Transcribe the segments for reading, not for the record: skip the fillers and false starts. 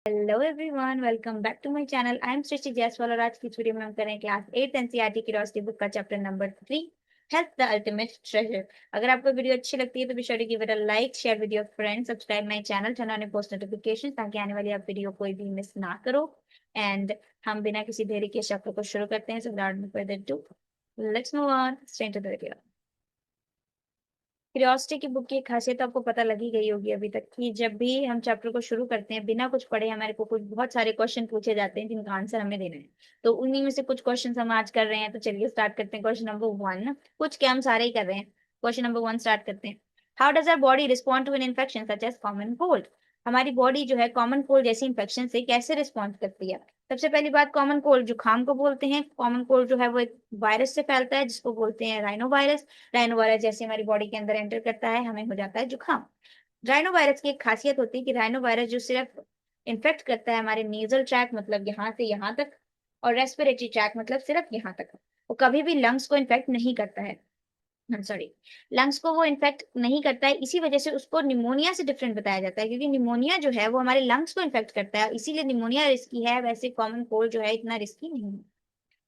Hello everyone, welcome back to my channel. I am Srishti Jaiswal और आज की इस वीडियो में हम करें क्लास 8 एनसीईआरटी क्यूरियोसिटी बुक का chapter number 3, health the ultimate treasure. अगर आपको वीडियो अच्छी लगती है तो be sure to give it a like, share with your friends, subscribe my channel, turn on post notification ताकि आने वाली आप वीडियो कोई भी मिस ना करो। एंड हम बिना किसी देरी के चैप्टर को शुरू करते हैं। So without further do, let's move on straight to the video. Curiosity की बुक की खासियत तो आपको पता लगी गई होगी अभी तक कि जब भी हम चैप्टर को शुरू करते हैं बिना कुछ पढ़े हमारे को कुछ बहुत सारे क्वेश्चन पूछे जाते हैं जिनका आंसर हमें देना है। तो उन्हीं में से कुछ क्वेश्चन हम आज कर रहे हैं। तो चलिए स्टार्ट करते हैं। क्वेश्चन नंबर 1, कुछ क्या हम सारे ही कर रहे हैं। क्वेश्चन नंबर 1 स्टार्ट करते हैं। How does our body respond to an infection such as common cold? हमारी बॉडी जो है कॉमन कोल्ड जैसी इन्फेक्शन से कैसे रिस्पॉन्ड करती है? सबसे पहली बात, कॉमन कोल्ड जुकाम को बोलते हैं। कॉमन कोल्ड जो है वो एक वायरस से फैलता है जिसको बोलते हैं राइनो वायरस। राइनो वायरस जैसे हमारी बॉडी के अंदर एंटर करता है हमें हो जाता है जुकाम। राइनो वायरस की एक खासियत होती है कि राइनो वायरस जो सिर्फ इन्फेक्ट करता है हमारे नेजल ट्रैक मतलब यहाँ से यहाँ तक, और रेस्पिरेटरी ट्रैक मतलब सिर्फ यहाँ तक। वो कभी भी लंग्स को इन्फेक्ट नहीं करता है। सॉरी, लंग्स को वो इन्फेक्ट नहीं करता है। इसी वजह से उसको निमोनिया से डिफरेंट बताया जाता है क्योंकि निमोनिया जो है वो हमारे लंग्स को इन्फेक्ट करता है, इसीलिए निमोनिया रिस्की है। वैसे कॉमन कोल्ड जो है इतना रिस्की नहीं है।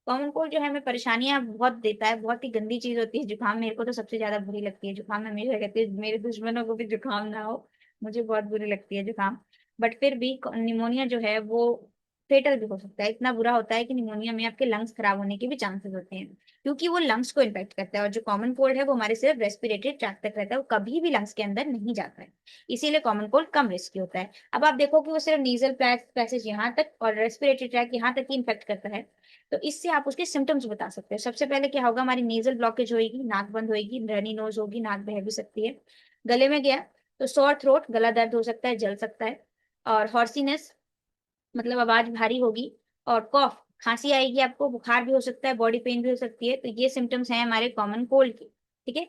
कॉमन कोल्ड जो है हमें परेशानियां बहुत देता है, बहुत ही गंदी चीज होती है जुकाम। मेरे को तो सबसे ज्यादा बुरी लगती है जुकाम। मैं हमेशा कहती हूँ मेरे दुश्मनों को भी जुकाम ना हो, मुझे बहुत बुरी लगती है जुकाम। बट फिर भी निमोनिया जो है वो फेटल भी हो सकता है। इतना बुरा होता है कि निमोनिया में आपके लंग्स खराब होने के भी चांसेस होते हैं क्योंकि वो लंग्स को इन्फेक्ट करता है। और जो कॉमन कोल्ड है वो हमारे सिर्फ रेस्पिरेटरी ट्रैक तक रहता है, वो कभी भी लंग्स के अंदर नहीं जाता है। इसीलिए कॉमन कोल्ड कम रिस्की होता है। अब आप देखो कि वो सिर्फ नीजल पैसेज यहाँ तक और रेस्पिरेटरी ट्रैक यहाँ तक ही इन्फेक्ट करता है। तो इससे आप उसके सिम्टम्स बता सकते हैं। सबसे पहले क्या होगा, हमारी नेजल ब्लॉकेज होगी, नाक बंद होगी, रनी नोज होगी, नाक बह भी सकती है। गले में गया तो सॉर थ्रोट, गला दर्द हो सकता है, जल सकता है। और हॉर्सीनेस मतलब आवाज भारी होगी। और कॉफ, खांसी आएगी आपको, बुखार भी हो सकता है, बॉडी पेन भी हो सकती है। तो ये सिम्टम्स हैं हमारे कॉमन कोल्ड के। ठीक है,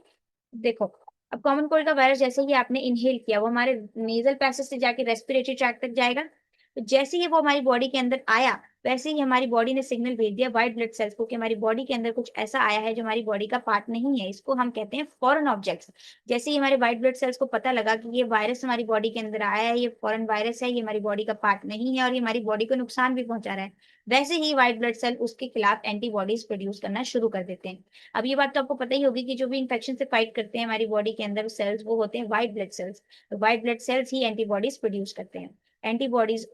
देखो अब कॉमन कोल्ड का वायरस जैसे ही आपने इनहेल किया वो हमारे नेजल पैसेज से जाके रेस्पिरेटरी ट्रैक तक जाएगा। तो जैसे ही वो हमारी बॉडी के अंदर आया वैसे ही हमारी बॉडी ने सिग्नल भेज दिया व्हाइट ब्लड सेल्स को कि हमारी बॉडी के अंदर कुछ ऐसा आया है जो हमारी बॉडी का पार्ट नहीं है। इसको हम कहते हैं फॉरेन ऑब्जेक्ट्स। जैसे ही हमारे व्हाइट ब्लड सेल्स को पता लगा कि ये वायरस हमारी बॉडी के अंदर आया है, ये फॉरेन वायरस है, ये हमारी बॉडी का पार्ट नहीं है और ये हमारी बॉडी को नुकसान भी पहुंचा रहा है, वैसे ही व्हाइट ब्लड सेल उसके खिलाफ एंटीबॉडीज प्रोड्यूस करना शुरू कर देते हैं। अब ये बात तो आपको पता ही होगी कि जो भी इन्फेक्शन से फाइट करते हैं हमारी बॉडी के अंदर सेल्स वो होते हैं व्हाइट ब्लड सेल्स। तो व्हाइट ब्लड सेल्स ही एंटीबॉडीज प्रोड्यूस करते हैं। एंटीबॉडीज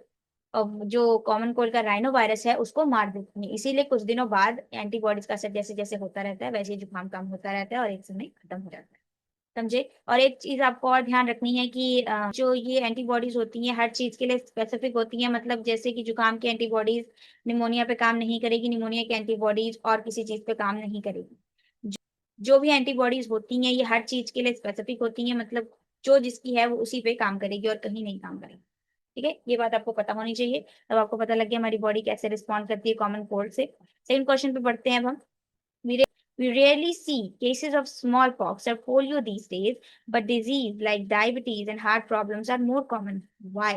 अब जो कॉमन कोल्ड का राइनो वायरस है उसको मार देती है। इसीलिए कुछ दिनों बाद एंटीबॉडीज का असर जैसे जैसे होता रहता है वैसे ही जुकाम कम होता रहता है और एक समय खत्म हो जाता है। समझे? और एक चीज आपको और ध्यान रखनी है कि जो ये एंटीबॉडीज होती हैं हर चीज के लिए स्पेसिफिक होती हैं। मतलब जैसे कि जुकाम की एंटीबॉडीज निमोनिया पे काम नहीं करेगी, निमोनिया की एंटीबॉडीज और किसी चीज पे काम नहीं करेगी। जो जो भी एंटीबॉडीज होती हैं ये हर चीज के लिए स्पेसिफिक होती हैं। मतलब जो जिसकी है वो उसी पे काम करेगी और कहीं नहीं काम करेगी। ठीक है, ये बात आपको पता होनी चाहिए। अब आपको पता लग गया हमारी बॉडी कैसे रिस्पॉन्ड करती है कॉमन कोल्ड से। सेकंड क्वेश्चन पे बढ़ते हैं अब हम। We, re- we rarely see cases of smallpox or polio these days, but disease like diabetes and heart problems are more common. Why?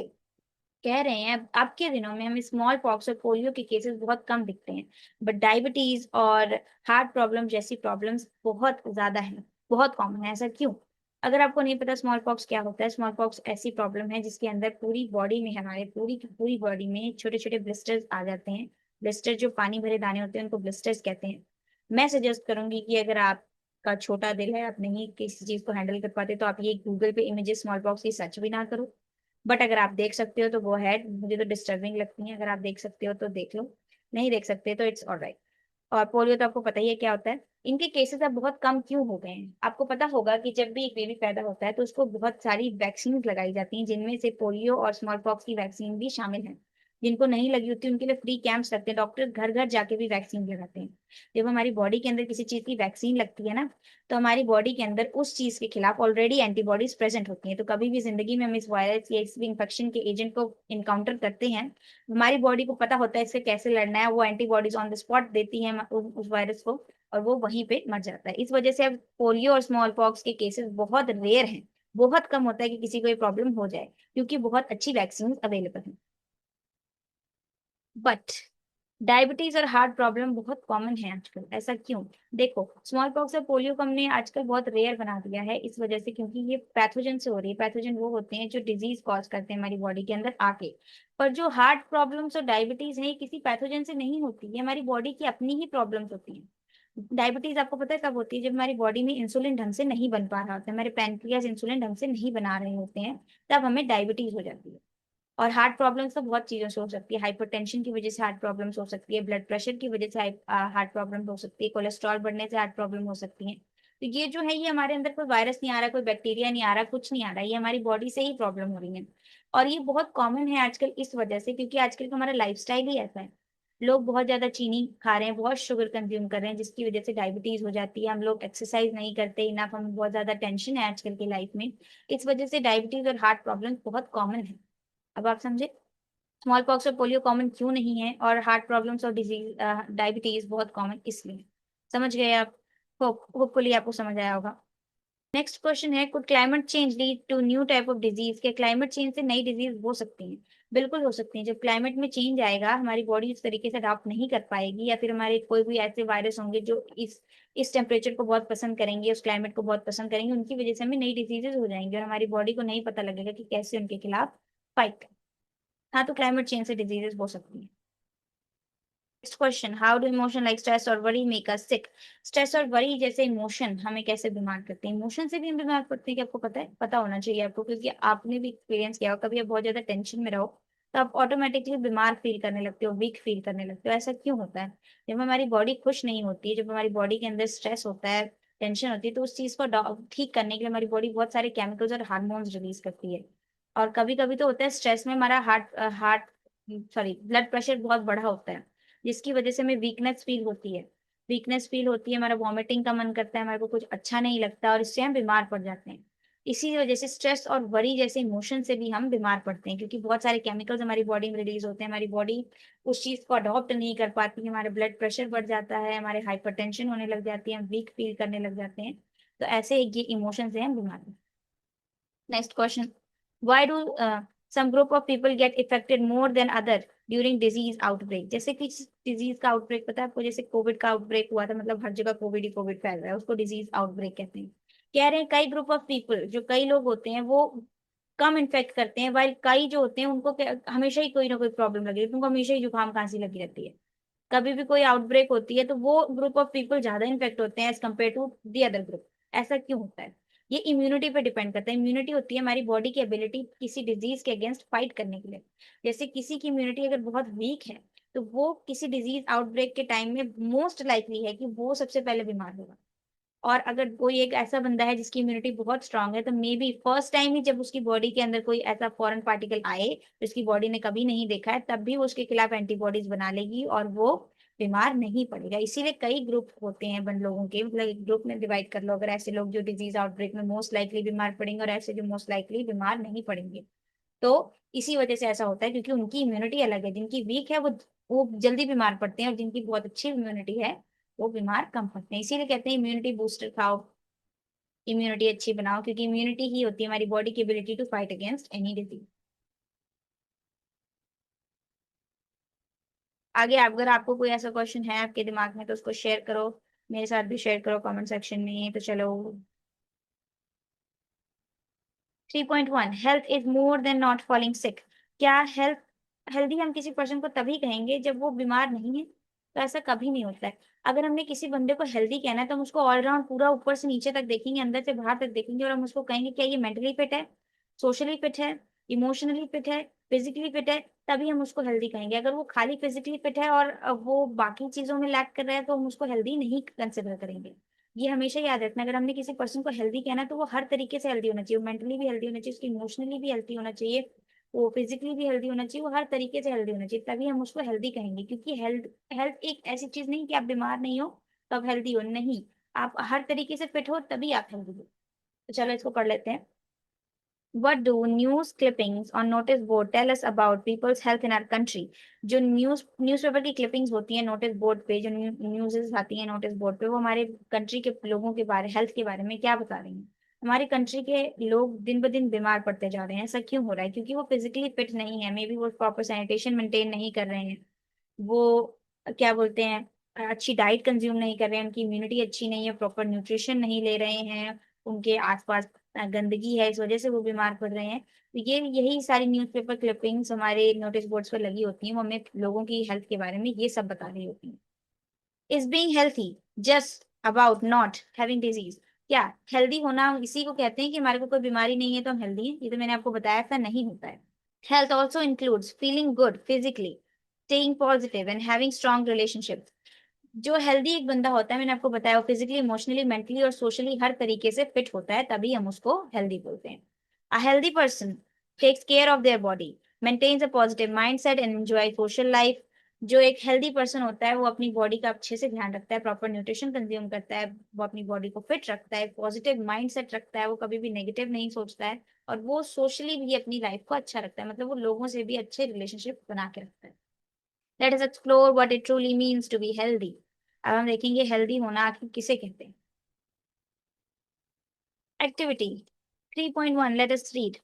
कह रहे हैं अब के दिनों में हमें स्मॉल पॉक्स और पोलियो के केसेस बहुत कम दिखते हैं, बट डायबिटीज और हार्ट प्रॉब्लम जैसी प्रॉब्लम्स बहुत ज्यादा हैं, बहुत कॉमन है। ऐसा क्यों? अगर आपको नहीं पता स्मॉल पॉक्स क्या होता है, स्मॉल पॉक्स ऐसी प्रॉब्लम है जिसके अंदर पूरी बॉडी में, हमारे पूरी की पूरी बॉडी में छोटे छोटे ब्लिस्टर्स आ जाते हैं। ब्लिस्टर जो पानी भरे दाने होते हैं उनको ब्लिस्टर्स कहते हैं। मैं सजेस्ट करूंगी कि अगर आपका छोटा दिल है, आप नहीं किसी चीज को हैंडल कर पाते, तो आप ये गूगल पे इमेजेस स्मॉल पॉक्स की सर्च भी ना करो। बट अगर आप देख सकते हो तो वो है, मुझे तो डिस्टर्बिंग लगती है। अगर आप देख सकते हो तो देख लो, नहीं देख सकते तो इट्स ऑलराइट। और पोलियो तो आपको पता ही है क्या होता है। इनके केसेस अब बहुत कम क्यों हो गए हैं? आपको पता होगा कि जब भी एक बेबी पैदा होता है तो उसको बहुत सारी वैक्सीन लगाई जाती हैं जिनमें से पोलियो और स्मॉल पॉक्स की वैक्सीन भी शामिल है। जिनको नहीं लगी होती उनके लिए फ्री कैंप्स लगते हैं, डॉक्टर घर घर जाके भी वैक्सीन लगाते हैं। जब हमारी बॉडी के अंदर किसी चीज की वैक्सीन लगती है ना, तो हमारी बॉडी के अंदर उस चीज के खिलाफ ऑलरेडी एंटीबॉडीज प्रेजेंट होती हैं। तो कभी भी जिंदगी में हम इस वायरस या इस इन्फेक्शन के एजेंट को इनकाउंटर करते हैं, हमारी बॉडी को पता होता है इससे कैसे लड़ना है। वो एंटीबॉडीज ऑन द स्पॉट देती है उस वायरस को और वो वहीं पे मर जाता है। इस वजह से अब पोलियो और स्मॉल पॉक्स के केसेस बहुत रेयर हैं। बहुत कम होता है कि किसी को ये प्रॉब्लम हो जाए क्योंकि बहुत अच्छी वैक्सीन अवेलेबल है। बट डायबिटीज और हार्ट प्रॉब्लम बहुत कॉमन है आजकल, ऐसा क्यों? देखो, स्मॉल पॉक्स और पोलियो को हमने आजकल बहुत रेयर बना दिया है इस वजह से, क्योंकि ये पैथोजन से हो रही है। पैथोजन वो होते हैं जो डिजीज कॉज करते हैं हमारी बॉडी के अंदर आके। पर जो हार्ट प्रॉब्लम्स और डायबिटीज है, ये किसी पैथोजन से नहीं होती, ये हमारी बॉडी की अपनी ही प्रॉब्लम्स होती है। डायबिटीज आपको पता है कब होती है? जब हमारी बॉडी में इंसुलिन ढंग से नहीं बन पा रहा होता है, हमारे पैनक्रियाज इंसुलिन ढंग से नहीं बना रहे होते हैं, तब हमें डायबिटीज हो जाती है। और हार्ट प्रॉब्लम्स तो बहुत चीजों से हो सकती है। हाइपरटेंशन की वजह से हार्ट प्रॉब्लम्स हो सकती है, ब्लड प्रेशर की वजह से हार्ट प्रॉब्लम हो सकती है, कोलेस्ट्रॉल बढ़ने से हार्ट प्रॉब्लम हो सकती है। तो ये जो है, ये हमारे अंदर कोई वायरस नहीं आ रहा, कोई बैक्टीरिया नहीं आ रहा, कुछ नहीं आ रहा, ये हमारी बॉडी से ही प्रॉब्लम हो रही है। और ये बहुत कॉमन है आजकल इस वजह से, क्योंकि आजकल का हमारा लाइफस्टाइल ही ऐसा है। लोग बहुत ज्यादा चीनी खा रहे हैं, बहुत शुगर कंज्यूम कर रहे हैं, जिसकी वजह से डायबिटीज हो जाती है। हम लोग एक्सरसाइज नहीं करते इनफ, हम बहुत ज्यादा टेंशन है आजकल की लाइफ में। इस वजह से डायबिटीज और हार्ट प्रॉब्लम बहुत कॉमन है। अब आप समझे स्मॉल पॉक्स और पोलियो कॉमन क्यों नहीं है, और हार्ट प्रॉब्लम्स और डिजीज डायबिटीज बहुत कॉमन इसलिए। समझ गए आप? होपफुली आपको समझ आया होगा। नेक्स्ट क्वेश्चन है, could climate change lead to new type of disease? क्या क्लाइमेट चेंज से नई डिजीज हो सकती हैं? बिल्कुल हो सकती हैं। जब क्लाइमेट में चेंज आएगा, हमारी बॉडी उस तरीके से अडॉप्ट नहीं कर पाएगी, या फिर हमारे कोई भी ऐसे वायरस होंगे जो इस टेम्परेचर को बहुत पसंद करेंगे, उस क्लाइमेट को बहुत पसंद करेंगे, उनकी वजह से हमें नई डिजीजेज हो जाएंगी, और हमारी बॉडी को नहीं पता लगेगा कि कैसे उनके खिलाफ फाइट। हाँ, तो क्लाइमेट चेंज से डिजीजेस हो सकती हैं। Next question, how do emotion like stress और वरी मेक अस सिक? स्ट्रेस और वरी जैसे इमोशन हमें कैसे बीमार करते हैं? इमोशन से भी हम बीमार पड़ते हैं, कि आपको पता है? पता होना चाहिए आपको, क्योंकि आपने भी एक्सपीरियंस किया हो, कभी आप बहुत ज्यादा टेंशन में रहो तो आप ऑटोमेटिकली बीमार फील करने लगते हो, वीक फील करने लगते हो। ऐसा क्यों होता है? जब हमारी बॉडी खुश नहीं होती है, जब हमारी बॉडी के अंदर स्ट्रेस होता है, टेंशन होती है, तो उस चीज को ठीक करने के लिए हमारी बॉडी बहुत सारे केमिकल्स और हार्मोन्स रिलीज करती है। और कभी कभी तो होता है स्ट्रेस में हमारा heart heart sorry blood pressure बहुत बढ़ा होता है, जिसकी वजह से हमें वीकनेस फील होती है। वीकनेस फील होती है, हमारा वॉमिटिंग का मन करता है, हमारे को कुछ अच्छा नहीं लगता, और इससे हम बीमार पड़ जाते हैं। इसी वजह से स्ट्रेस और वरी जैसे इमोशन से भी हम बीमार पड़ते हैं, क्योंकि बहुत सारे केमिकल्स हमारी बॉडी में रिलीज होते हैं, हमारी बॉडी उस चीज को अडॉप्ट नहीं कर पाती, हमारे ब्लड प्रेशर बढ़ जाता है, हमारे हाइपरटेंशन होने लग जाती है, हम वीक फील करने लग जाते हैं। तो ऐसे ये इमोशन से हम बीमार हैं। Next question. Why do some group of people get affected more than other during disease outbreak? जैसे कि डिजीज का आउटब्रेक पता है आपको? जैसे कोविड का आउटब्रेक हुआ था, मतलब हर जगह कोविड ही कोविड फैल रहा है, उसको डिजीज आउटब्रेक कहते हैं। कह रहे हैं कई ग्रुप ऑफ पीपल, जो कई लोग होते हैं वो कम इन्फेक्ट करते हैं, वाइल कई जो होते हैं उनको हमेशा ही कोई ना कोई प्रॉब्लम लगी रहती है, उनको हमेशा ही जुकाम खांसी लगी रहती है। कभी भी कोई आउटब्रेक होती है तो वो ग्रुप ऑफ पीपल ज्यादा इन्फेक्ट होते हैं as compare to the other group. ऐसा क्यों होता है? ये इम्यूनिटी पे डिपेंड करता है। इम्यूनिटी होती है हमारी बॉडी की एबिलिटी किसी डिजीज के अगेंस्ट फाइट करने के लिए। जैसे किसी की इम्यूनिटी अगर बहुत वीक है, तो वो किसी डिजीज आउटब्रेक के टाइम में मोस्ट लाइकली है कि वो सबसे पहले बीमार होगा। और अगर कोई एक ऐसा बंदा है जिसकी इम्यूनिटी बहुत स्ट्रांग है, तो मे बी फर्स्ट टाइम ही जब उसकी बॉडी के अंदर कोई ऐसा फॉरेन पार्टिकल आए तो उसकी बॉडी ने कभी नहीं देखा है, तब भी वो उसके खिलाफ एंटीबॉडीज बना लेगी और वो बीमार नहीं पड़ेगा। इसीलिए कई ग्रुप होते हैं बन लोगों के, मतलब ग्रुप में डिवाइड कर लो, अगर ऐसे लोग जो डिजीज आउटब्रेक में मोस्ट लाइकली बीमार पड़ेंगे और ऐसे जो मोस्ट लाइकली बीमार नहीं पड़ेंगे। तो इसी वजह से ऐसा होता है, क्योंकि उनकी इम्यूनिटी अलग है। जिनकी वीक है वो जल्दी बीमार पड़ते हैं, और जिनकी बहुत अच्छी इम्यूनिटी है वो बीमार कम पड़ते हैं। इसीलिए कहते हैं इम्यूनिटी बूस्टर खाओ, इम्यूनिटी अच्छी बनाओ, क्योंकि इम्यूनिटी ही होती है हमारी बॉडी की ability to fight against any disease. आगे अगर आपको कोई ऐसा क्वेश्चन है आपके दिमाग में तो उसको शेयर करो, मेरे साथ भी शेयर करो कमेंट सेक्शन में। तो चलो, 3.1, health is more than not falling sick. क्या हेल्दी हम किसी पर्सन को तभी कहेंगे जब वो बीमार नहीं है? तो ऐसा कभी नहीं होता है। अगर हमने किसी बंदे को हेल्दी कहना है, तो हम उसको ऑलराउंड पूरा ऊपर से नीचे तक देखेंगे, अंदर से बाहर तक देखेंगे, और हम उसको कहेंगे क्या ये मेंटली फिट है, सोशली फिट है, इमोशनली फिट है, फिजिकली फिट है, तभी हम उसको हेल्दी कहेंगे। अगर वो खाली फिजिकली फिट है और वो बाकी चीजों में लैक कर रहा है, तो हम उसको हेल्दी नहीं कंसिडर करेंगे। ये हमेशा याद रखना, अगर हमने किसी पर्सन को हेल्दी कहना है, तो वो हर तरीके से हेल्दी होना चाहिए, वो मेंटली भी हेल्दी होना चाहिए, उसकी इमोशनली भी हेल्दी होना चाहिए, वो फिजिकली भी हेल्दी होना चाहिए, वो हर तरीके से हेल्दी होना चाहिए, तभी हम उसको हेल्दी कहेंगे। क्योंकि हेल्थ हेल्थ एक ऐसी चीज नहीं कि आप बीमार नहीं हो तो आप हेल्दी हो, नहीं, आप हर तरीके से फिट हो तभी आप हेल्दी हो। तो चलो इसको पढ़ लेते हैं। What do news clippings on notice board tell us about people's health in our country? जो न्यूज़पेपर की क्लिपिंग्स होती हैं नोटिस बोर्ड पे, जो न्यूज़ आती हैं नोटिस बोर्ड पे, वो हमारे कंट्री के लोगों के बारे, हेल्थ के बारे में क्या बता रही हैं? हमारी कंट्री के लोग दिन ब दिन बीमार पड़ते जा रहे हैं। ऐसा क्यों हो रहा है? क्योंकि वो फिजिकली फिट नहीं है, मे बी वो प्रॉपर सैनिटेशन मेंटेन नहीं कर रहे हैं, वो क्या बोलते हैं, अच्छी डाइट कंज्यूम नहीं कर रहे हैं, उनकी इम्यूनिटी अच्छी नहीं है, प्रॉपर न्यूट्रिशन नहीं ले रहे हैं, उनके आसपास गंदगी है, इस वजह से वो बीमार पड़ रहे हैं। तो ये यही सारी न्यूज़पेपर क्लिपिंग्स हमारे नोटिस बोर्ड्स पर लगी होती हैं, वो हमें लोगों की हेल्थ के बारे में ये सब बता रही होती हैं। Is being healthy just about not having disease? क्या हेल्दी होना इसी को कहते हैं कि हमारे को कोई बीमारी नहीं है तो हम हेल्दी हैं? ये तो मैंने आपको बताया था, नहीं होता है। Health also includes feeling good physically, staying positive and having strong relationships. जो हेल्दी एक बंदा होता है, मैंने आपको बताया, वो फिजिकली, इमोशनली, मेंटली और सोशली हर तरीके से फिट होता है, तभी हम उसको हेल्दी बोलते हैं। A healthy person takes care of their body, maintains a positive mindset and enjoy social life. जो एक हेल्दी पर्सन होता है वो अपनी बॉडी का अच्छे से ध्यान रखता है, प्रॉपर न्यूट्रिशन कंज्यूम करता है, वो अपनी बॉडी को फिट रखता है, पॉजिटिव माइंडसेट रखता है, वो कभी भी नेगेटिव नहीं सोचता है, और वो सोशली भी अपनी लाइफ को अच्छा रखता है, मतलब वो लोगों से भी अच्छे रिलेशनशिप बना के रखता है। Let us explore what it truly means to be healthy. अब हम देखेंगे हेल्दी होना आखिर किसे कहते हैं। Activity 3.1, let us read.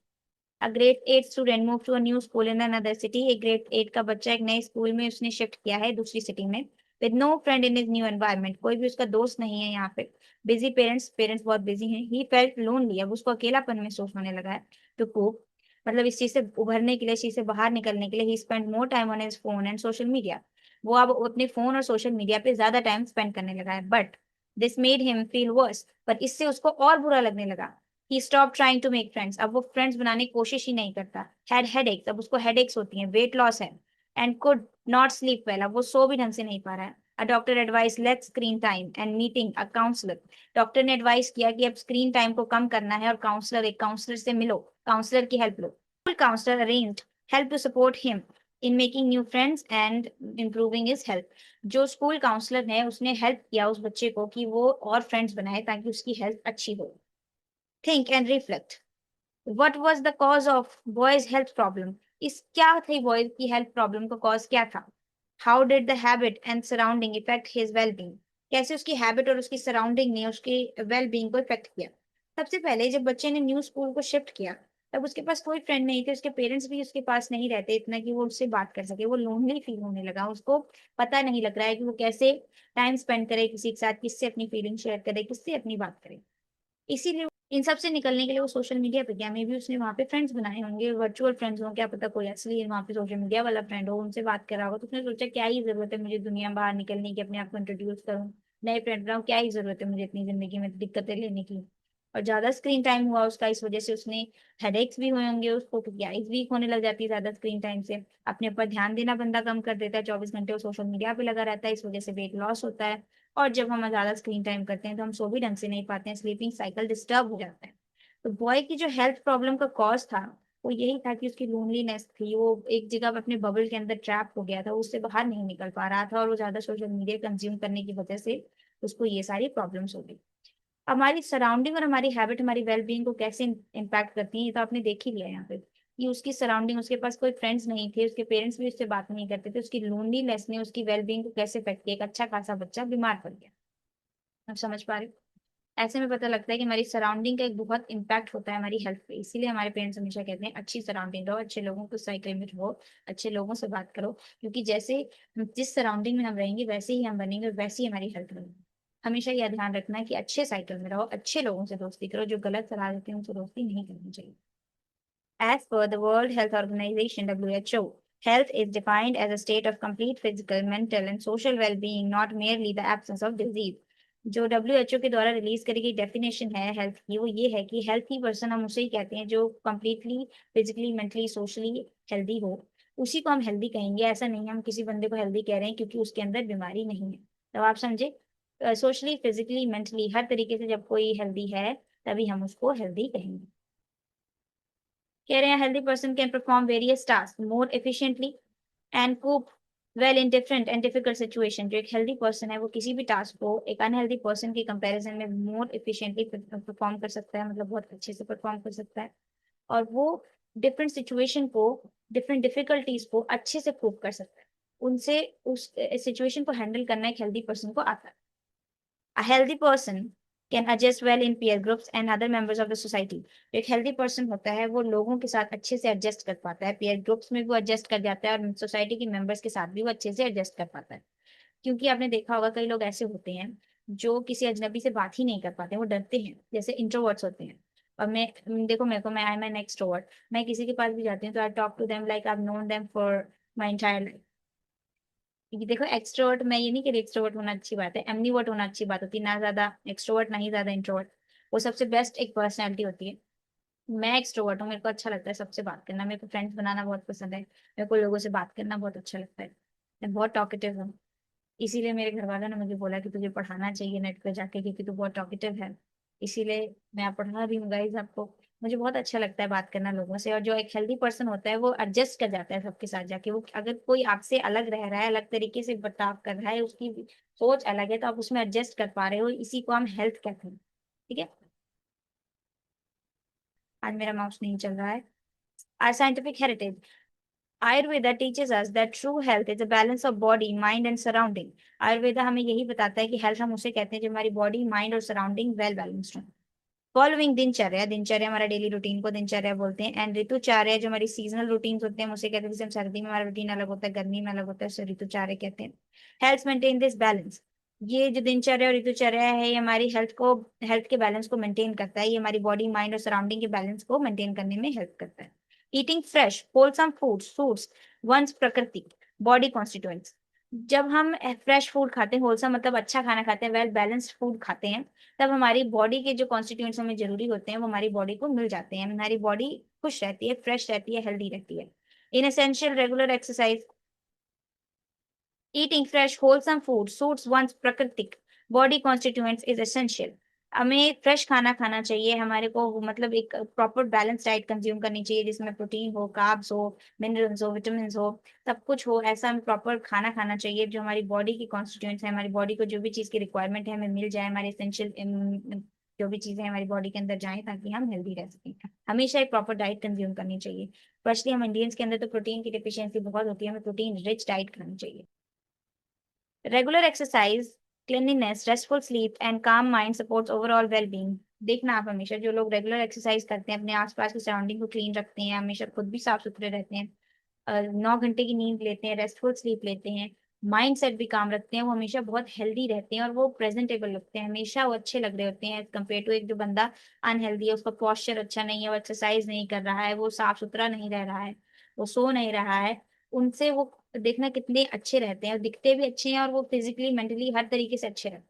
A grade 8 student moved to a new school in another city. एक grade 8 का बच्चा एक नए स्कूल में उसने शिफ्ट किया है दूसरी सिटी में। With no friend in his new environment, कोई भी उसका दोस्त नहीं है यहाँ पे। Busy parents, पेरेंट्स बहुत बिजी हैं। He felt lonely, अब उसको अकेलापन महसूस होने लगा है। To cope, मतलब इस चीज से उभरने के लिए, इस चीज से बाहर निकलने के लिए, he spent more time on his phone and social media. वो अब अपने फोन और सोशल मीडिया पे ज्यादा टाइम स्पेंड करने लगा है। But this made him feel worse, पर इससे उसको और बुरा लगने लगा। He stop trying to make friends, अब वो फ्रेंड्स बनाने की कोशिश ही नहीं करता। हैड हेडेक्स, अब उसको हेडेक्स होती हैं, वेट लॉस है। And could not sleep well, अब वो सो भी ढंग से नहीं पा रहा है। A doctor advise let screen time and meeting a counsellor, doctor ने एडवाइस किया कि अब स्क्रीन टाइम को कम करना है और एक काउंसलर से मिलो, काउंसलर की हेल्प लो। Counsellor arranged help to support him in making new friends and improving his health. जो स्कूल काउंसलर है उसने हेल्प किया उस बच्चे को कि वो और फ्रेंड्स बनाए ताकि उसकी हेल्थ अच्छी हो। Think and reflect, what was the cause of boys health problem? इस क्या थी बॉयज की हेल्थ प्रॉब्लम का कॉज क्या था? How did the habit and surrounding effect his wellbeing? कैसे उसकी हैबिट और उसकी सराउंडिंग ने उसकी वेलबींग को इफेक्ट किया? सबसे पहले जब बच्चे ने न्यू स्कूल को शिफ्ट किया, तब उसके पास कोई फ्रेंड नहीं थे, उसके पेरेंट्स भी उसके पास नहीं रहते इतना कि वो उससे बात कर सके, वो लोनली फील होने लगा, उसको पता नहीं लग रहा है कि वो कैसे टाइम स्पेंड करे किसी के साथ, किससे अपनी फीलिंग शेयर करे, किससे अपनी बात करे। इसीलिए इन सब से निकलने के लिए वो सोशल मीडिया पे गया। मे बी उसने वहाँ पे फ्रेंड्स बनाए होंगे, वर्चुअल फ्रेंड्स हो, क्या पता कोई असली वहाँ पे सोशल मीडिया वाला फ्रेंड हो, उनसे बात करा होगा, तो उसने सोचा क्या ही जरूरत है मुझे दुनिया बाहर निकलने की, अपने आप को इंट्रोड्यूस करूँ, नए फ्रेंड बनाऊँ, क्या ही जरूरत है मुझे इतनी जिंदगी में दिक्कतें लेने की। और ज्यादा स्क्रीन टाइम हुआ उसका, इस वजह से उसने हेडेक्स भी हुए होंगे उसको, क्योंकि आईज वीक होने लग जाती है ज्यादा स्क्रीन टाइम से। अपने ऊपर ध्यान देना बंदा कम कर देता है, 24 घंटे वो सोशल मीडिया पे लगा रहता है, इस वजह से वेट लॉस होता है। और जब हम ज्यादा स्क्रीन टाइम करते हैं तो हम सो भी ढंग से नहीं पाते हैं, स्लीपिंग साइकिल डिस्टर्ब हो जाता है। तो बॉय की जो हेल्थ प्रॉब्लम का कॉज था वो यही था कि उसकी लोनलीनेस थी, वो एक जगह पे अपने बबल के अंदर ट्रैप हो गया था, उससे बाहर नहीं निकल पा रहा था, और वो ज्यादा सोशल मीडिया कंज्यूम करने की वजह से उसको ये सारी प्रॉब्लम्स हो गई। हमारी सराउंडिंग और हमारी हैबिट हमारी वेलबींग को कैसे इम्पैक्ट करती है, ये तो आपने देख ही लिया यहाँ पे कि उसकी सराउंडिंग, उसके पास कोई फ्रेंड्स नहीं थे, उसके पेरेंट्स भी उससे बात नहीं करते थे, उसकी लोनलीनेस ने उसकी वेलबींग को कैसे इफेक्ट किया। एक अच्छा खासा बच्चा बीमार पड़ गया। आप समझ पा रहे हो? ऐसे में पता लगता है कि हमारी सराउंडिंग का एक बहुत इम्पैक्ट होता है हमारी हेल्थ पे। इसीलिए हमारे पेरेंट्स हमेशा कहते हैं अच्छी सराउंडिंग रहो, अच्छे लोगों को साइकिल में रहो, अच्छे लोगों से बात करो, क्योंकि जैसे जिस सराउंडिंग में हम रहेंगे वैसे ही हम बनेंगे और वैसे ही हमारी हेल्थ बनेगी। हमेशा यह ध्यान रखना है कि अच्छे साइकिल में रहो, अच्छे लोगों से दोस्ती करो, जो गलत सलाह देते हैं उनसे दोस्ती नहीं करनी चाहिए। As per the World Health Organization (WHO), health is defined as a state of complete physical, mental, and social well-being, not merely the absence of disease. जो WHO के द्वारा रिलीज करी गई डेफिनेशन है हेल्थ की, वो ये है कि हेल्थी पर्सन हम उसे ही कहते हैं जो completely physically, mentally, socially healthy हो, उसी को हम हेल्दी कहेंगे। ऐसा नहीं है हम किसी बंदे को हेल्दी कह रहे हैं क्योंकि उसके अंदर बीमारी नहीं है। तो आप समझे, सोशली, फिजिकली, मेंटली हर तरीके से जब कोई हेल्दी है तभी हम उसको हेल्दी कहेंगे। कह रहे हैं healthy person can perform various task more efficiently and cope well in different and difficult situation. जो एक हेल्दी पर्सन है वो किसी भी टास्क को एक अनहेल्दी पर्सन के कंपैरिजन में मोर एफिशिएंटली परफॉर्म कर सकता है, मतलब बहुत अच्छे से परफॉर्म कर सकता है, और वो डिफरेंट सिचुएशन को, डिफरेंट डिफिकल्टीज को अच्छे से कूप कर सकता है, उनसे उस सिचुएशन को हैंडल करना एक हेल्दी पर्सन को आता है। A healthy person can adjust well in peer groups and other members of the society. जो एक healthy person होता है वो लोगों के साथ अच्छे से एडजस्ट कर पाता है, peer groups में भी वो एडजस्ट कर जाता है, और सोसाइटी के मेंबर्स के साथ भी वो अच्छे से एडजस्ट कर पाता है। क्योंकि आपने देखा होगा कई लोग ऐसे होते हैं जो किसी अजनबी से बात ही नहीं कर पाते, वो डरते हैं, जैसे इंट्रोवर्ट्स होते हैं। और देखो मेरे को, मैं आई एम एन एक्सट्रोवर्ट, मैं किसी के पास भी जाती हूँ तो I talk to them like I have known them for my entire life. क्योंकि देखो एक्सट्रोवर्ट, मैं ये नहीं कह रही एक्सट्रोवर्ट होना अच्छी बात है, एमनीवर्ट होना अच्छी बात होती है, ना ज्यादा एक्सट्रोवर्ट ना ही ज्यादा इंट्रोवर्ट। वो सबसे बेस्ट एक पर्सनैलिटी होती है। मैं एक्सट्रोवर्ट हूँ, मेरे को अच्छा लगता है सबसे बात करना, मेरे को फ्रेंड्स बनाना बहुत पसंद है, मेरे को लोगों से बात करना बहुत अच्छा लगता है, मैं बहुत टॉकेटिव हूँ। इसीलिए मेरे घर वालों ने मुझे बोला कि तुझे पढ़ाना चाहिए नेट पे जाके, क्योंकि तू बहुत टॉकेटिव है। इसीलिए मैं पढ़ा रही हूँ गाइस आपको। मुझे बहुत अच्छा लगता है बात करना लोगों से, और जो एक हेल्दी पर्सन होता है वो एडजस्ट कर जाता है सबके साथ जाके। वो अगर कोई आपसे अलग रह रहा है, अलग तरीके से बर्ताव कर रहा है, उसकी सोच अलग है, तो आप उसमें एडजस्ट कर पा रहे हो, इसी को हम हेल्थ कहते हैं। ठीक है। आज मेरा माउस नहीं चल रहा है। Our scientific heritage. Ayurveda teaches us that true health is a balance of body, mind and surrounding. Ayurveda हमें यही बताता है कि हेल्थ हम उसे कहते हैं जो हमारी बॉडी, माइंड और सराउंडिंग वेल बैलेंस्ड हो। फॉलोइंग दिनचर्या, दिनचर्या हमारा डेली रूटीन को दिनचर्या बोलते हैं। एंड ऋतुचार्य जो हमारी सीजनल रूटीन होते हैं हम उसे कहते हैं। जैसे हम सर्दी में हमारा रूटीन अलग होता है, गर्मी में अलग होता है, उसे ऋतुचार्य कहते हैं। Health maintain this balance. ये जो दिनचर्या और ऋतुचर्या है ये हमारी हेल्थ के बैलेंस को मेंटेन करता है। ये हमारी बॉडी, माइंड और सराउंडिंग के बैलेंस को मेंटेन करने में हेल्प करता है। Eating fresh wholesome foods fruits once प्रकृति बॉडी कॉन्स्टिट्यूएंट्स। जब हम फ्रेश फूड खाते हैं, होलसम मतलब अच्छा खाना खाते हैं, वेल बैलेंस्ड फूड खाते हैं, तब हमारी बॉडी के जो कॉन्स्टिट्यूएंट्स हमें जरूरी होते हैं वो हमारी बॉडी को मिल जाते हैं। हमारी बॉडी खुश रहती है, फ्रेश रहती है, हेल्दी रहती है। In essential regular exercise, eating fresh wholesome food suits one's प्राकृतिक बॉडी कॉन्स्टिट्यूएंट्स इज एसेंशियल। हमें फ्रेश खाना खाना चाहिए, हमारे को मतलब एक प्रॉपर बैलेंस डाइट कंज्यूम करनी चाहिए जिसमें प्रोटीन हो, कार्ब्स हो, मिनरल्स हो, विटामिन हो, सब कुछ हो। ऐसा हमें प्रॉपर खाना खाना चाहिए जो हमारी बॉडी की कॉन्स्टिट्यूएंट्स है, हमारी बॉडी को जो भी चीज़ की रिक्वायरमेंट है हमें मिल जाए, हमारे एसेंशियल जो भी चीजें हमारी बॉडी के अंदर जाएं ताकि हम हेल्दी रह सकें। हमेशा एक प्रॉपर डाइट कंज्यूम करनी चाहिए। स्पेशली हम इंडियंस के अंदर तो प्रोटीन की डिफिशियंसी बहुत होती है, हमें प्रोटीन रिच डाइट खानी चाहिए। Regular exercise, cleanliness, restful sleep and काम माइंड सपोर्ट्स ओवरऑल वेलबींग। देखना आप हमेशा जो लोग रेगुलर एक्सरसाइज करते हैं, अपने आसपास की सराउंडिंग को क्लीन रखते हैं, हमेशा खुद भी साफ सुथरे रहते हैं, 9 घंटे की नींद लेते हैं, रेस्टफुल स्लीप लेते हैं, माइंड सेट भी काम रखते हैं, वो हमेशा बहुत हेल्दी रहते हैं और वो प्रेजेंटेबल लगते हैं, हमेशा वो अच्छे लग रहे होते हैं एज कम्पेयर टू एक जो बंदा अनहेल्दी है, उसका पॉस्चर अच्छा नहीं है, वो एक्सरसाइज नहीं कर रहा है, वो साफ सुथरा नहीं रह रहा है, वो सो नहीं रहा है। उनसे वो देखना कितने अच्छे रहते हैं और दिखते भी अच्छे हैं और वो फिजिकली मेंटली हर तरीके से अच्छे रहते हैं।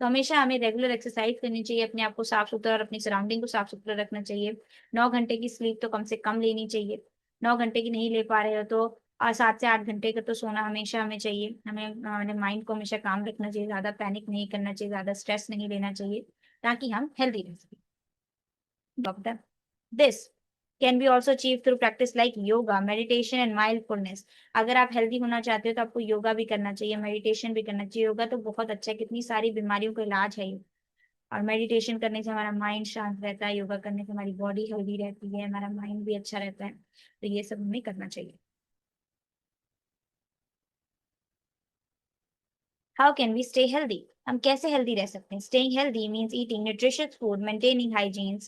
तो हमेशा हमें रेगुलर एक्सरसाइज करनी चाहिए, अपने आप को साफ सुथरा और अपनी सराउंडिंग को साफ सुथरा रखना चाहिए। 9 घंटे की स्लीप तो कम से कम लेनी चाहिए। 9 घंटे की नहीं ले पा रहे हो तो 7 से 8 घंटे का तो सोना हमेशा हमें चाहिए। हमें हमारे माइंड को हमेशा काम रखना चाहिए, ज्यादा पैनिक नहीं करना चाहिए, ज्यादा स्ट्रेस नहीं लेना चाहिए, ताकि हम हेल्दी रह सकें। Doctor. This can be also achieved through practice like yoga, meditation and mindfulness. अगर आप हेल्दी होना चाहते हो तो आपको योगा भी करना चाहिए, मेडिटेशन भी करना चाहिए। योगा तो बहुत अच्छा है, कितनी सारी बीमारियों का इलाज है ये। और मेडिटेशन करने से हमारा माइंड शांत रहता है, योगा करने से हमारी बॉडी हेल्दी रहती है, हमारा माइंड भी अच्छा रहता है। तो ये सब हमें करना चाहिए। How can we stay healthy? हम कैसे हेल्दी रह सकते हैं? Staying healthy means eating nutritious food, maintaining hygiene,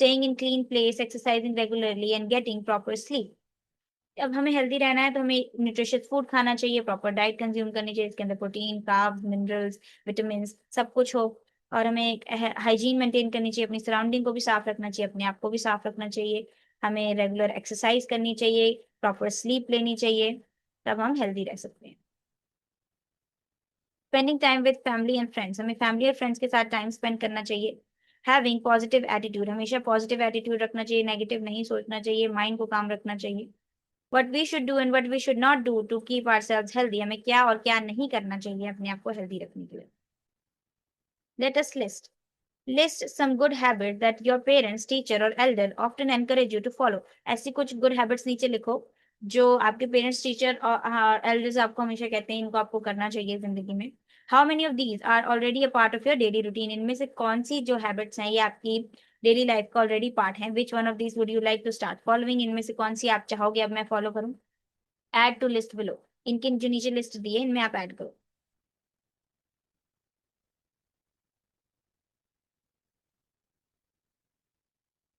staying in clean place, exercising regularly and getting proper sleep. अब हमें हेल्दी रहना है तो हमें न्यूट्रिशियस फूड खाना चाहिए, प्रॉपर डाइट कंज्यूम करनी चाहिए, इसके अंदर प्रोटीन, कार्ब्स, मिनरल्स, विटामिन सब कुछ हो। और हमें एक हाइजीन मेंटेन करनी चाहिए, अपनी सराउंडिंग को भी साफ रखना चाहिए, अपने आप को भी साफ रखना चाहिए। हमें रेगुलर एक्सरसाइज करनी चाहिए, प्रॉपर स्लीप लेनी चाहिए, तब हम हेल्दी रह सकते हैं। Spending time with family and friends, हमें फैमिली और फ्रेंड्स के साथ टाइम स्पेंड करना चाहिए। हैविंग पॉजिटिव एटीट्यूड, हमेशा पॉजिटिव एटीट्यूड रखना चाहिए, नेगेटिव नहीं सोचना चाहिए, माइंड को काम रखना चाहिए। What we should do and what we should not do to keep ourselves healthy, हमें क्या और क्या नहीं करना चाहिए अपने आप को हेल्दी रखने के लिए। Let us list some good habit that your parents, teacher और elder often encourage you to follow. ऐसी कुछ गुड हैबिट्स नीचे लिखो जो आपके पेरेंट्स, टीचर और एल्डर्स आपको हमेशा कहते हैं इनको आपको करना चाहिए जिंदगी में। How many of these are already a part of your daily routine, इनमें से कौन सी जो हैबिट्स हैं ये आपकी डेली लाइफ का ऑलरेडी पार्ट है। Which one of these would you like to start following, इनमें से कौन सी आप चाहोगे अब मैं फॉलो करूँ। एड टू लिस्ट बिलो, इनके जो नीचे लिस्ट दी है इनमें आप ऐड करो।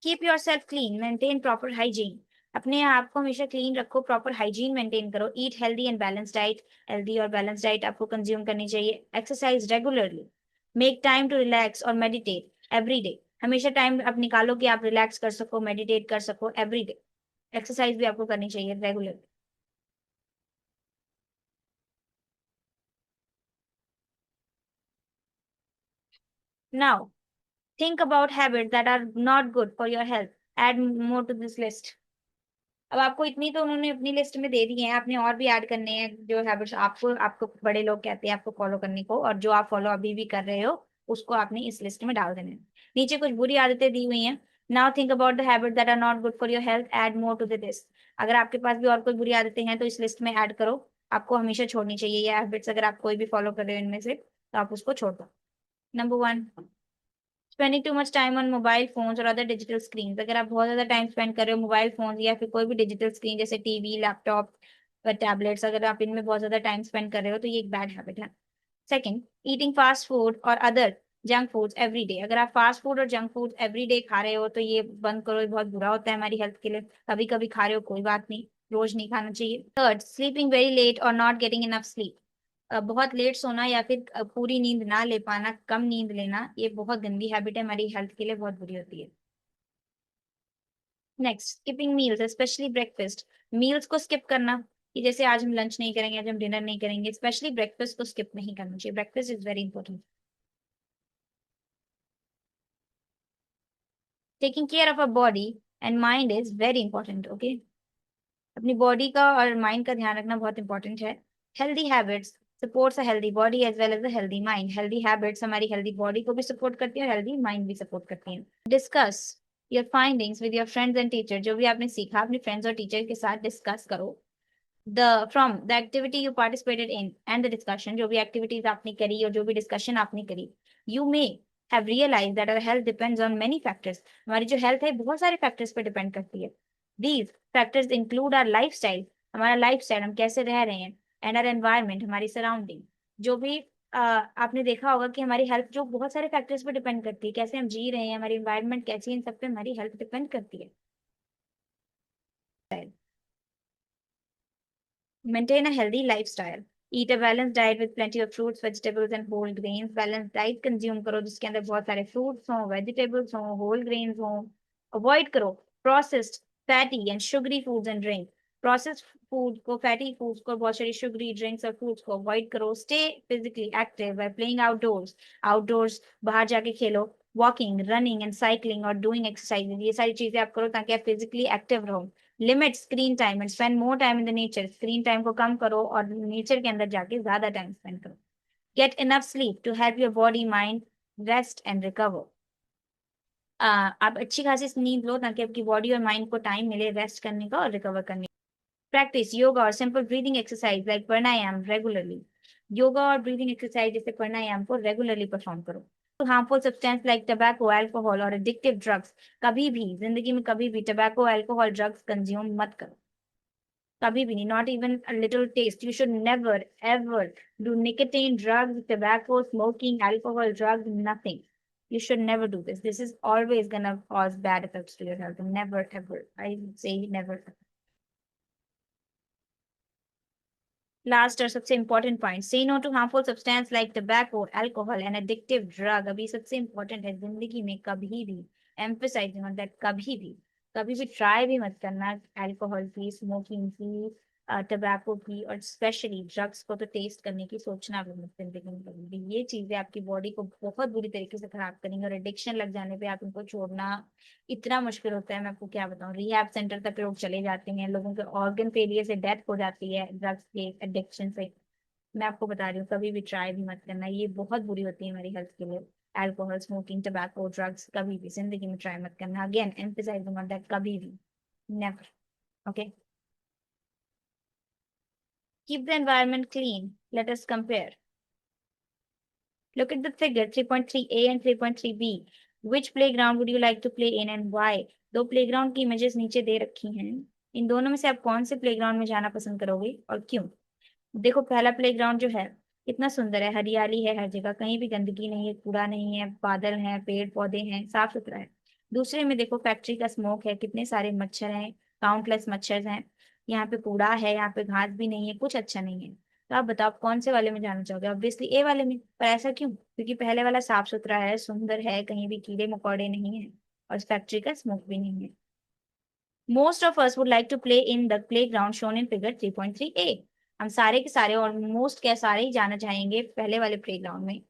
Keep your self clean, maintain proper hygiene, अपने आप को हमेशा क्लीन रखो, प्रॉपर हाइजीन मेंटेन करो, eat healthy and balance diet, healthy और बैलेंस डाइट आपको कंज्यूम करनी चाहिए, exercise regularly, make time to relax और मेडिटेट एवरी डे, हमेशा टाइम आप निकालो कि आप रिलैक्स कर सको, मेडिटेट कर सको एवरी डे, एक्सरसाइज भी आपको करनी चाहिए regular. Now think about habits that are not good for your health, add more to this list. अब आपको इतनी तो उन्होंने अपनी लिस्ट में दे दी है, आपने और भी ऐड करने हैं जो हैबिट्स आपको आपको बड़े लोग कहते हैं आपको फॉलो करने को, और जो आप फॉलो अभी भी कर रहे हो उसको आपने इस लिस्ट में डाल देना है। नीचे कुछ बुरी आदतें दी हुई हैं। Now think about the habit that are not good for your health, add more to the list. अगर आपके पास भी और कोई बुरी आदतें हैं तो इस लिस्ट में ऐड करो, आपको हमेशा छोड़नी चाहिए ये हैबिट्स, अगर आप कोई भी फॉलो कर रहे हो इनमें से तो आप उसको छोड़ दो। Number 1, spending too much time on mobile phones और अदर डिजिटल स्क्रीन। अगर आप बहुत ज्यादा टाइम स्पेंड कर रहे हो मोबाइल फोन या फिर कोई भी डिजिटल स्क्रीन जैसे टीवी, लैपटॉप, टैबलेट्स, अगर आप इनमें बहुत ज्यादा टाइम स्पेंड कर रहे हो तो ये एक बैड हैबिट है। सेकंड, ईटिंग फास्ट फूड और other junk foods every day. अगर आप फास्ट फूड और जंक फूड एवरी डे खा रहे हो तो ये बंद करो, ये बहुत बुरा होता है हमारी हेल्थ के लिए। कभी कभी खा रहे हो कोई बात नहीं, रोज नहीं खाना चाहिए। थर्ड, स्लीपिंग वेरी लेट और नॉट गेटिंग इनफ स्लीप। बहुत लेट सोना या फिर पूरी नींद ना ले पाना, कम नींद लेना, ये बहुत गंदी हैबिट है, हमारी हेल्थ के लिए बहुत बुरी होती है। Next, skipping meals specially breakfast. Meals को स्किप करना, कि जैसे आज हम लंच नहीं करेंगे, आज हम डिनर नहीं करेंगे, स्पेशली ब्रेकफास्ट को स्किप नहीं करना चाहिए, breakfast is very important. Taking care of a body and mind is very important, okay. अपनी बॉडी का और माइंड का ध्यान रखना बहुत इंपॉर्टेंट है। Healthy habits supports a healthy body as well as a healthy mind. Healthy habits हमारी healthy body को भी सपोर्ट करती है और हेल्दी माइंड भी सपोर्ट करती है। Discuss your findings with your friends and teacher. जो भी आपने सीखा अपने फ्रेंड्स और टीचर के साथ डिस्कस करो। The from the activity you participated in and the discussion, जो भी एक्टिविटीज आपने करी और जो भी डिस्कशन आपने करी, you may have realise that our health depends on many factors. हमारी जो हेल्थ है बहुत सारे फैक्टर्स पे डिपेंड करती है। These factors include our life style, हमारा लाइफ स्टाइल, हम कैसे रह रहे हैं, एंड आर एनवायरमेंट, हमारी सराउंडिंग। जो भी आपने देखा होगा कि हमारी हेल्थ जो बहुत सारे फैक्टर्स पे डिपेंड करती है, कैसे हम जी रहे हैं, हमारी एनवायरमेंट कैसी है, इन सब पे हमारी हेल्थ डिपेंड करती है। Maintain a healthy lifestyle. Eat a balanced diet with plenty of fruits, vegetables and whole grains. Balanced diet consume करो जिसके अंदर बहुत सारे fruits हों, vegetables हों, whole grains हों. Avoid करो processed, fatty and sugary foods and drink. Processed food को, fatty foods को, बहुत सारी sugary drinks और foods को avoid करो. Stay physically active by playing outdoors. Outdoors बाहर जाके खेलो. Walking, running and cycling और doing exercises, ये सारी चीजें आप करो ताकि आप physically active रहो. Limit screen time and spend more time in the nature. Screen time को कम करो और नेचर के अंदर जाके ज्यादा टाइम स्पेंड करो। Get enough sleep to help your body mind rest and recover. आप अच्छी खासी नींद लो ताकि आपकी बॉडी और माइंड को टाइम मिले रेस्ट करने का और रिकवर करने का। प्रैक्टिस योगा और सिंपल ब्रीदिंग एक्सरसाइज लाइक प्राणायाम रेगुलरली। योगा और ब्रीदिंग एक्सरसाइज जैसे प्राणायाम को रेगुलरली परफॉर्म करो। Harmful substance like tobacco, alcohol और एडिक्टिव ड्रग्स, कभी भी जिंदगी में कभी भी टबैको, अल्कोहल, ड्रग्स कंज्यूम मत करो, कभी भी नहीं, not even a little taste. You should never ever do nicotine, drugs, tobacco, smoking, alcohol, drugs, nothing. You should never do this. This is always gonna cause bad effects to your health. Never ever. I would say never. Last और सबसे important point, say no to harmful substance like tobacco, alcohol and addictive drug. अभी सबसे important है जिंदगी में कभी भी, emphasising on that, कभी भी ट्राई भी मत करना अल्कोहल की, स्मोकिंग की, टबैको की और स्पेशली ड्रग्स को तो टेस्ट करने की सोचना भी मत जिंदगी में कभी भी। ये चीजें आपकी बॉडी को बहुत बुरी तरीके से खराब करेंगी और एडिक्शन लग जाने पे आप इनको छोड़ना इतना मुश्किल होता है, मैं आपको क्या बताऊं। रिहैब सेंटर तक लोग चले जाते हैं, लोगों के ऑर्गन फेलियर से डेथ हो जाती है ड्रग्स के एडिक्शन से। मैं आपको बता रही हूँ कभी भी ट्राई भी मत करना, ये बहुत बुरी होती है हमारी हेल्थ के लिए। अल्कोहल, स्मोकिंग, टबैको, ड्रग्स कभी भी जिंदगी में ट्राई मत करना। अगेन एम्फसाइजिंग ऑन दैट, कभी भी, never, okay. Keep the environment clean. Let us compare. Look at the figure 3.3a and 3.3b. Which playground would you like to play in and why? दो playground की images नीचे दे रखी हैं, इन दोनों में से आप कौन से प्लेग्राउंड में जाना पसंद करोगे और क्यों? देखो पहला प्लेग्राउंड जो है कितना सुंदर है, हरियाली है हर जगह, कहीं भी गंदगी नहीं है, कूड़ा नहीं है, बादल हैं, पेड़ पौधे हैं, साफ सुथरा है। दूसरे में देखो फैक्ट्री का स्मोक है, कितने सारे मच्छर हैं, काउंटलेस मच्छर हैं, यहाँ पे कूड़ा है, यहाँ पे घास भी नहीं है, कुछ अच्छा नहीं है। तो आप बताओ आप कौन से वाले में जाना चाहोगे? ऑब्वियसली ए वाले में। पर ऐसा क्यों? क्योंकि पहले वाला साफ सुथरा है, सुंदर है, कहीं भी कीड़े मकोड़े नहीं है और इस फैक्ट्री का स्मोक भी नहीं है। Most of us would like to play in the playground shown in figure 3.3a. हम सारे के सारे और मोस्ट क्या सारे ही जाना चाहेंगे पहले वाले प्लेग्राउंड में।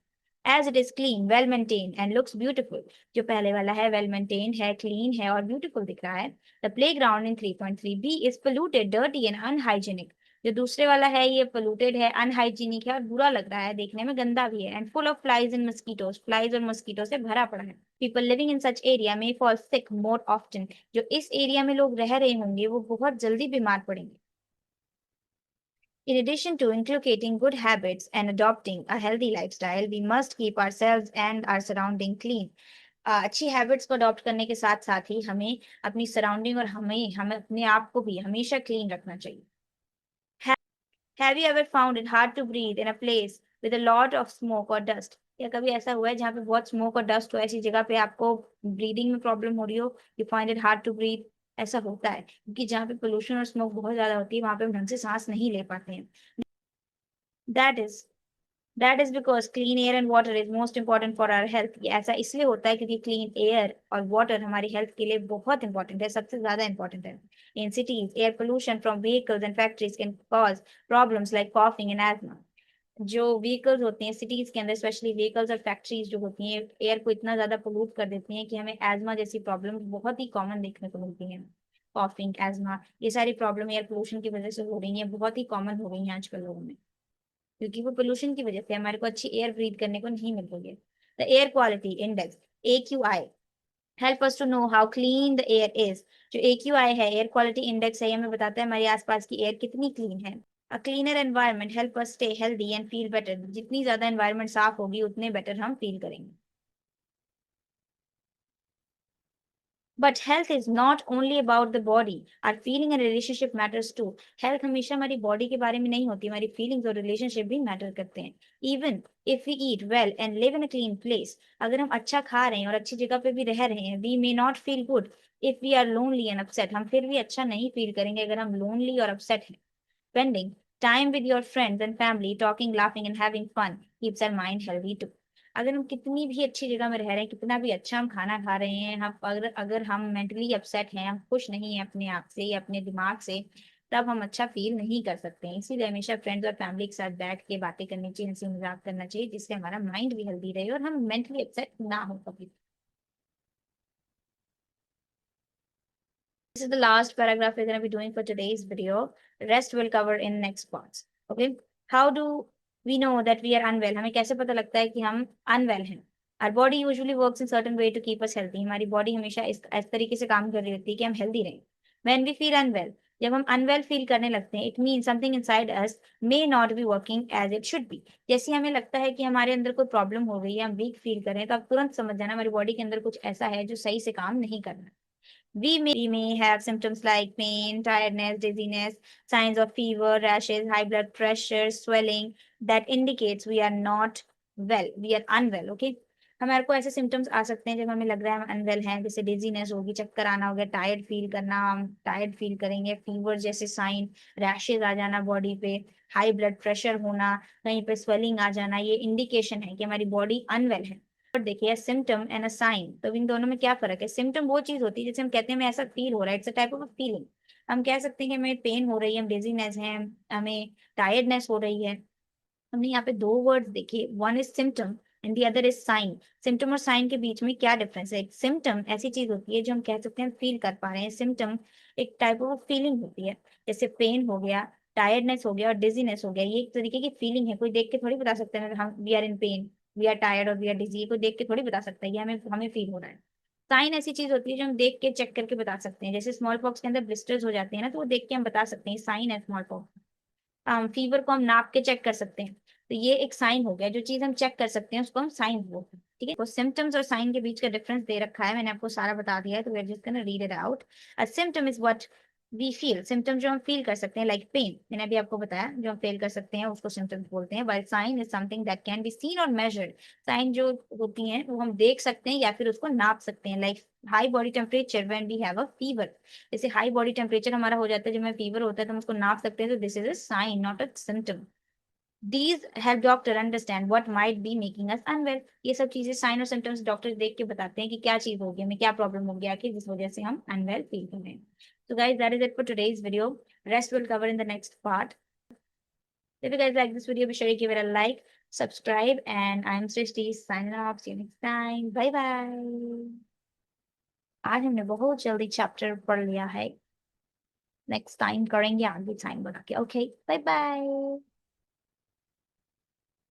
As it is clean, well maintained and looks beautiful. जो पहले वाला है well maintained है, clean है और beautiful दिख रहा है। The playground in 3.3b is polluted, dirty and unhygienic. जो दूसरे वाला है ये polluted है, unhygienic है और बुरा लग रहा है, देखने में गंदा भी है and full of flies and mosquitoes. Flies और mosquitoes से भरा पड़ा है। People living in such area may fall sick more often. जो इस एरिया में लोग रह रहे होंगे वो बहुत जल्दी बीमार पड़ेंगे। In addition to inculcating good habits and adopting a healthy lifestyle, we must keep ourselves and our surrounding clean. अच्छी हैबिट्स को अडॉप्ट करने के साथ साथ ही हमें अपनी सराउंडिंग और हमें हमें अपने आप को भी हमेशा क्लीन रखना चाहिए। Have you ever found it hard to breathe in a place with a lot of smoke or dust? या कभी ऐसा हुआ है जहाँ पे बहुत स्मोक और डस्ट हो, ऐसी जगह पे आपको ब्रीदिंग में प्रॉब्लम हो रही हो, you find it hard to breathe? ऐसा होता है क्योंकि जहाँ पे पोल्यूशन और स्मोक बहुत ज्यादा होती है वहां पे हम ढंग से सांस नहीं ले पाते हैं। That is that is because clean air and water is most important for our health. ये ऐसा इसलिए होता है क्योंकि क्लीन एयर और वाटर हमारी हेल्थ के लिए बहुत इंपॉर्टेंट है, सबसे ज्यादा इंपॉर्टेंट है। In cities air pollution from vehicles and factories can cause problems like coughing and asthma. जो व्हीकल्स होती हैं सिटीज के अंदर, स्पेशली व्हीकल्स और फैक्ट्रीज जो होती हैं, एयर को इतना ज्यादा पोल्यूट कर देती हैं कि हमें एजमा जैसी प्रॉब्लम बहुत ही कॉमन देखने को मिलती है। कॉफिंग, एजमा, ये सारी प्रॉब्लम एयर पोल्यूशन की वजह से हो रही है, बहुत ही कॉमन हो गई है आजकल लोगों में, क्योंकि वो पोल्यूशन की वजह से हमारे को अच्छी एयर ब्रीथ करने को नहीं मिल रही है। The air quality index AQI help us to know how clean the air is. जो AQI है, एयर क्वालिटी इंडेक्स है, ये हमें बताता है हमारे आसपास की एयर कितनी क्लीन है। A cleaner environment help us stay healthy and feel better. जितनी ज्यादा एनवायरनमेंट साफ होगी उतने बेटर हम फील करेंगे। But health is not only about the body. Our feeling and relationship matters too. Health हमेशा हमारी body के बारे में नहीं होती, हमारी feelings और relationship भी matter करते हैं। Even if we eat well and live in a clean place, अगर हम अच्छा खा रहे हैं और अच्छी जगह पे भी रह रहे हैं, we may not feel good if we are lonely and upset. हम फिर भी अच्छा नहीं feel करेंगे अगर हम lonely और upset हैं। Spending time with your friends and family, talking, laughing and having fun keeps our mind healthy too. अगर हम कितनी भी अच्छी जगह में रह रहे हैं, कितना भी अच्छा हम खाना खा रहे हैं, हम अगर अगर हम मेंटली अपसेट हैं, हम खुश नहीं हैं अपने आप से या अपने दिमाग से, तब हम अच्छा फील नहीं कर सकते हैं। इसीलिए हमेशा फ्रेंड्स और फैमिली के साथ बैठ के बातें करनी चाहिए, हंसी मजाक करना चाहिए, जिससे हमारा माइंड भी हेल्दी रहे और हम मेंटली अपसेट ना हो कभी। This is the last paragraph we're going to be doing for today's video. Rest will cover in next parts. Okay. How do we know that we are unwell? हमें कैसे पता लगता है कि हम unwell हैं? Our body usually works in certain way to keep us healthy. हमारी body हमेशा इस तरीके से काम कर रही होती है कि हम healthy रहें. When we feel unwell, जब हम unwell feel करने लगते हैं, it means something inside us may not be working as it should be. जैसे हमें लगता है कि हमारे अंदर कोई प्रॉब्लम हो गई है, हम वीक फील कर रहे हैं, तो आप तुरंत समझ जाना हमारी बॉडी के अंदर कुछ ऐसा है जो सही से काम नहीं कर रहा। We may have symptoms like pain, tiredness, dizziness, signs of fever, rashes, high blood pressure, swelling that indicates we are not well, we are unwell, okay? हमारे को ऐसे सिम्टम्स आ सकते हैं जब हमें लग रहा है हम अनवेल हैं, जैसे डिजीनेस होगी, चक्कर आना हो गया, टायर्ड फील करना, हम टायर्ड फील करेंगे, फीवर जैसे साइन, रैशेज आ जाना बॉडी पे, हाई ब्लड प्रेशर होना, कहीं पे स्वेलिंग आ जाना, ये इंडिकेशन है कि हमारी बॉडी अनवेल है। और देखिए सिम्टम एंड अ साइन, तो इन दोनों में क्या फर्क है? सिम्टम वो चीज होती है जैसे हम कहते हैं हमें ऐसा फील हो रहा है, it's a type of feeling. हम कह सकते हैं कि हमें पेन हो रही है, हम डिजीनेस है, हमें टायर्डनेस हो रही है। हमने यहाँ पे दो वर्ड्स देखे, one is symptom and the other is sine. Symptom और साइन के बीच में क्या डिफरेंस है? सिम्टम ऐसी चीज होती है जो हम कह सकते हैं फील कर पा रहे हैं। सिम्टम एक टाइप ऑफ फीलिंग होती है, जैसे पेन हो गया, टायर्डनेस हो गया और डिजीनेस हो गया, ये एक तरीके की फीलिंग है। कोई देख के थोड़ी बता सकता है हम we are in pain, we are tired और वी आर डिजी, कोई देख के थोड़ी बता सकता है ये हमें हमें फील हो रहा है। साइन ऐसी चीज होती है जो हम देख के चेक करके बता सकते हैं, जैसे स्मॉल पॉक्स के अंदर ब्लिस्टर्स हो जाते हैं ना, तो वो देख के हम बता सकते हैं साइन है स्मॉल पॉक्स। फीवर को हम नाप के चेक कर सकते हैं, तो ये एक साइन हो गया, जो चीज हम चेक कर सकते हैं उसको हम साइन बोलते हैं। ठीक है, तो सिम्टम्स और साइन के बीच का डिफरेंस दे रखा है, मैंने आपको सारा बता दिया है, तो we are just gonna read it out. A symptom is what we feel symptom जो हम फील कर सकते हैं, लाइक पेन, मैंने अभी आपको बताया, जो हम फील कर सकते हैं उसको सिम्टम्स बोलते हैं। While sign is something that can be seen और मेजर्ड। साइन जो होती हैं वो हम देख सकते हैं या फिर उसको नाप सकते हैं, like high body temperature when we have a fever. जैसे हाई बॉडी टेम्परेचर हमारा हो जाता है जब हमें फीवर होता है, तो हम उसको नाप सकते हैं, तो this is a sign not a symptom. These help doctor understand what might be making us unwell। ये सब चीजें साइन और सिम्टम्स डॉक्टर देख के बताते हैं कि क्या चीज हो गई, हमें क्या प्रॉब्लम हो गया कि जिस वजह से हम अनवेल फील कर रहे हैं। So guys, that is it for today's video. Rest will cover in the next part. If you guys like this video, be sure to give it a like, subscribe, and I'm Srishti signing off. See you next time. Bye bye. आज हमने बहुत जल्दी chapter पढ़ लिया है, next time करेंगे आगे time बना के। Okay, bye bye.